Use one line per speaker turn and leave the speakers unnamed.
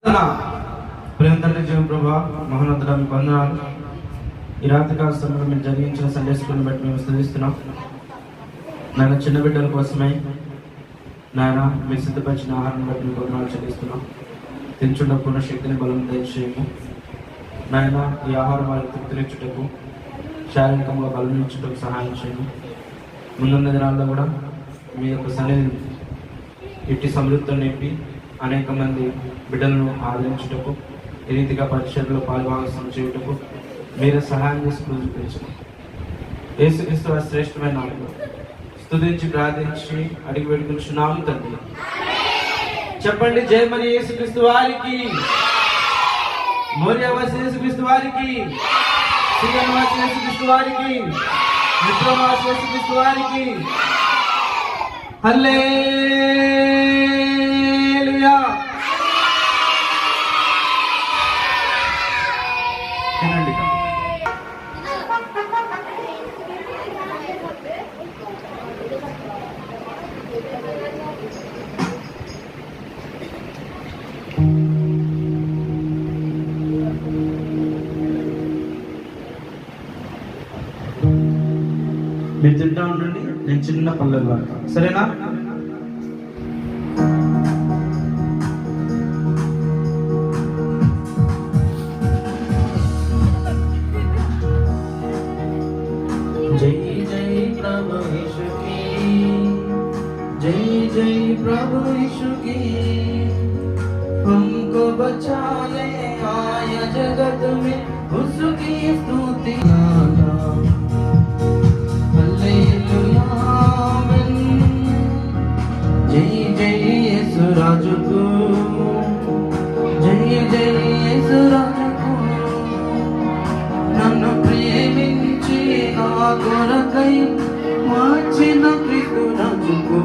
ప్రేమ తండ్రి జీవం ప్రభా మహోన్నతుడా మీకు వందనాలు. ఈ రాత్రికాల సమయంలో మేము జరిగించిన సండే స్కూల్ని బట్టి మేము స్తుతిస్తున్నాం. నాయన చిన్న బిడ్డల కోసమై నాయన మీరు సిద్ధపరిచిన ఆహారాన్ని బట్టి మీకు వందనాలు చెల్లిస్తున్నాం. తించుండ పూర్ణ శక్తిని బలం దయచేయము నాయన. ఈ ఆహారం వారికి తృప్తినిచ్చుటకు శారీరకంగా బలం ఇచ్చుటకు సహాయం చేయము. ముందున్న దినాల్లో కూడా మీ యొక్క సన్నిధిని ఇట్టి సమృద్ధితో నింపి అనేక మంది బిడ్డలను ఆదరించుటకు ఈ రీతిగా పరిచర్లో పాల్భాగస్వామ్యం చేయుటకు మీరే సహాయం చేసి చూపించండి. యేసుక్రీస్తు శ్రేష్టమైన నామములో స్తుతించి ప్రార్థించి అడిగి పెట్టుకుంటున్నాము తండ్రి. చెప్పండి జయమని యేసుక్రీస్తు వారికి, మోరియవాసి యేసుక్రీస్తు వారికి, శ్రీనివాసి యేసుక్రీస్తు వారికి, మిత్రవాసి యేసుక్రీస్తు వారికి. హల్లెలూయా. తినండి. మీరు తింటా ఉండండి, నేను చిన్న పల్లెలు వాడతాను, సరేనా? जय जय प्रभु यीशु की, जय जय प्रभु यीशु की, हमको बचा ले आया जगत में उसकी स्तुति गाना. हालेलुया आमीन. जय जय यीशु राजू को, जय जय यीशु राजू को, नन्नु प्रेमिंచి ఆ కొరకై మార్చిన క్రీస్తు రాజుకు.